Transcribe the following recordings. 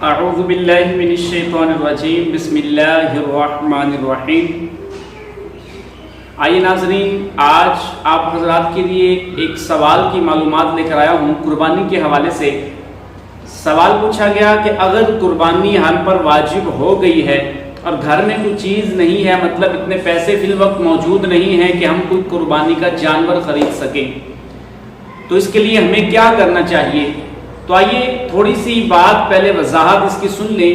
اعوذ باللہ من الشیطان الرجیم، بسم اللہ الرحمن الرحیم۔ آئیے ناظرین، آج آپ حضرات کے لیے ایک سوال کی معلومات لے کر آیا ہوں قربانی کے حوالے سے۔ سوال پوچھا گیا کہ اگر قربانی ہم پر واجب ہو گئی ہے اور گھر میں کوئی چیز نہیں ہے، مطلب اتنے پیسے فی الوقت موجود نہیں ہیں کہ ہم کوئی قربانی کا جانور خرید سکیں، تو اس کے لیے ہمیں کیا کرنا چاہیے؟ تو آئیے تھوڑی سی بات پہلے وضاحت اس کی سن لیں۔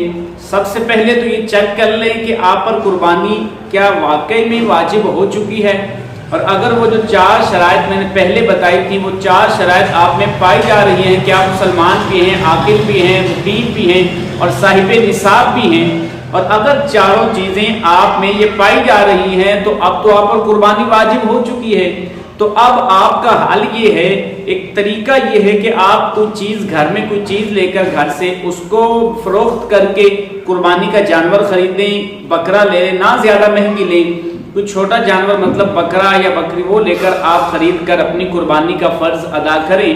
سب سے پہلے تو یہ چیک کر لیں کہ آپ پر قربانی کیا واقعی میں واجب ہو چکی ہے، اور اگر وہ جو 4 شرائط میں نے پہلے بتائی تھی وہ 4 شرائط آپ میں پائی جا رہی ہیں کہ آپ مسلمان بھی ہیں، عاقل بھی ہیں، مقیم بھی ہیں اور صاحب نصاب بھی ہیں، اور اگر چاروں چیزیں آپ میں یہ پائی جا رہی ہیں تو اب تو آپ پر قربانی واجب ہو چکی ہے۔ تو اب آپ کا حل یہ ہے، ایک طریقہ یہ ہے کہ آپ کوئی چیز گھر میں کوئی چیز لے کر گھر سے اس کو فروخت کر کے قربانی کا جانور خریدیں، بکرا لے لیں، نہ زیادہ مہنگی لیں، کوئی چھوٹا جانور مطلب بکرا یا بکری وہ لے کر آپ خرید کر اپنی قربانی کا فرض ادا کریں۔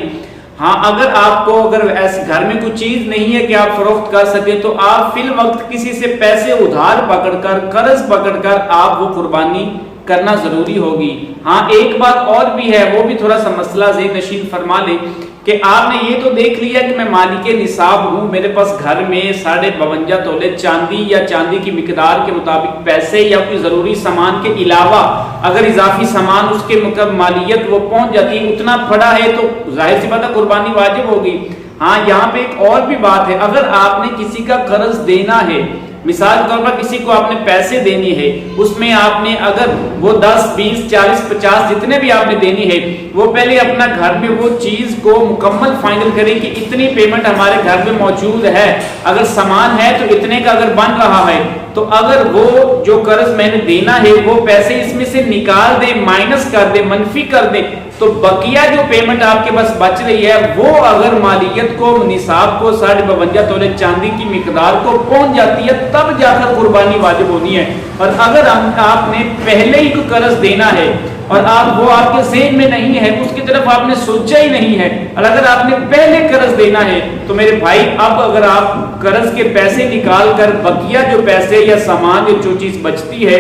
ہاں، اگر آپ کو ایسے گھر میں کوئی چیز نہیں ہے کہ آپ فروخت کر سکیں تو آپ فی الوقت کسی سے پیسے ادھار پکڑ کر، قرض پکڑ کر آپ وہ قربانی کرنا ضروری ہوگی۔ ہاں، ایک بات اور بھی ہے، وہ بھی تھوڑا سا مسئلہ ذہن نشین فرما لیں کہ آپ نے یہ تو دیکھ لیا کہ میں مالک نصاب ہوں، میرے پاس گھر میں 52.5 تولے چاندی یا چاندی کی مقدار کے مطابق پیسے یا کوئی ضروری سامان کے علاوہ اگر اضافی سامان اس کے مالیت وہ پہنچ جاتی ہے، اتنا پڑا ہے تو ظاہر سی بات ہے قربانی واجب ہوگی۔ ہاں، یہاں پہ ایک اور بھی بات ہے، اگر آپ نے کسی کا قرض دینا ہے، مثال کے طور پر کسی کو آپ نے پیسے دینی ہے، اس میں آپ نے اگر وہ 10 20 40 50 جتنے بھی آپ نے دینی ہے، وہ پہلے اپنا گھر میں وہ چیز کو مکمل فائنل کریں کہ اتنی پیمنٹ ہمارے گھر میں موجود ہے، اگر سامان ہے تو اتنے کا اگر بن رہا ہے تو اگر وہ جو قرض میں نے دینا ہے وہ پیسے اس میں سے نکال دے، مائنس کر دے، منفی کر دے، تو بقیہ جو پیمنٹ آپ کے پاس بچ رہی ہے وہ اگر مالیت کو، نصاب کو، 52.5 تولے چاندی کی مقدار کو پہنچ جاتی ہے تب جا کر قربانی واجب ہونی ہے۔ اور اگر آپ نے پہلے ہی کوئی قرض دینا ہے اور وہ آپ کے ذہن میں نہیں ہے، اس کی طرف آپ نے سوچا ہی نہیں ہے، اور اگر آپ نے پہلے قرض دینا ہے تو میرے بھائی اب اگر آپ قرض کے پیسے نکال کر بقیہ جو پیسے یا سامان یا جو چیز بچتی ہے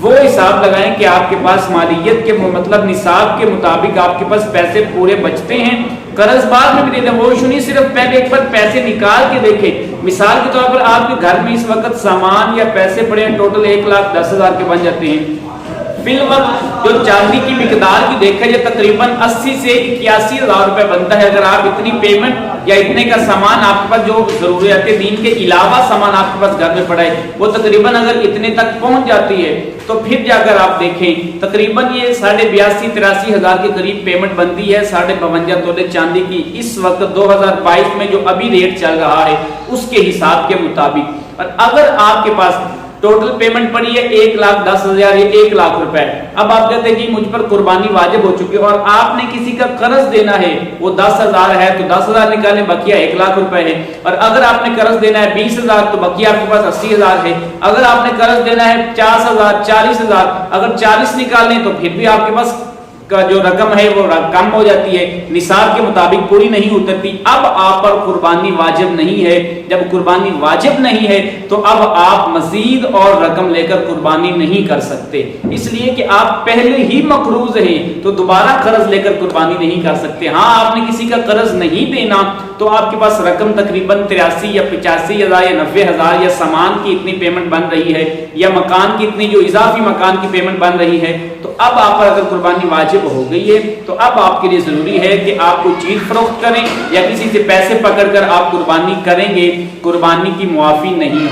وہ حساب لگائیں کہ آپ کے پاس مالیت کے مطلب نصاب کے مطابق آپ کے پاس پیسے پورے بچتے ہیں۔ قرض بعد میں بھی دے دیں، وہ ایشو نہیں، صرف پہلے ایک بار پیسے نکال کے دیکھیں۔ مثال کے طور پر آپ کے گھر میں اس وقت سامان یا پیسے پڑے ہیں ٹوٹل 1,10,000 کے بن جاتے ہیں، فی الوقت جو چاندی کی مقدار کی دیکھا جائے تقریباً 80 سے 81,000 روپے بنتا ہے۔ اگر آپ اتنی پیمنٹ یا اتنے کا سامان آپ کے پاس جو ضروریات دین کے علاوہ سامان آپ کے پاس گھر میں پڑا ہے وہ تقریباً اگر اتنے تک پہنچ جاتی ہے تو پھر جا کر آپ دیکھیں تقریباً یہ 82,000-83,000 کے قریب پیمنٹ بنتی ہے 52.5 تولے چاندی کی اس وقت 2022 میں جو ابھی ریٹ چل رہا ہے اس کے حساب کے مطابق۔ اور اگر آپ کے پاس ٹوٹل پیمنٹ پڑی ہے 1,10,000 یا 1,00,000 روپے، اب آپ کہتے ہیں کہ مجھ پر قربانی واجب ہو چکی ہے اور آپ نے کسی کا قرض دینا ہے، وہ 10,000 ہے تو 10,000 نکالیں، بقیہ 1,00,000 روپے ہے، اور اگر آپ نے قرض دینا ہے 20,000 تو بقیہ آپ کے پاس 80,000 ہے، اگر آپ نے قرض دینا ہے 50,000 40,000 اگر 40 نکالیں تو پھر بھی آپ کے پاس کا جو رقم ہے وہ کم ہو جاتی ہے، نصاب کے مطابق پوری نہیں اترتی۔ اب آپ پر قربانی واجب نہیں ہے۔ جب قربانی واجب نہیں ہے تو اب آپ مزید اور رقم لے کر قربانی نہیں کر سکتے، اس لیے کہ آپ پہلے ہی مقروض ہیں تو دوبارہ قرض لے کر قربانی نہیں کر سکتے۔ ہاں، آپ نے کسی کا قرض نہیں دینا تو آپ کے پاس رقم تقریباً 83 یا 85,000 یا 90,000 یا سامان کی اتنی پیمنٹ بن رہی ہے یا مکان کی اتنی جو اضافی مکان کی پیمنٹ بن رہی ہے، تو اب آپ پر اگر قربانی واجب ہو گئی ہے تو اب آپ کے لیے ضروری ہے کہ آپ کوئی چیز فروخت کریں یا کسی سے پیسے پکڑ کر آپ قربانی کریں گے، قربانی کی معافی نہیں ہو۔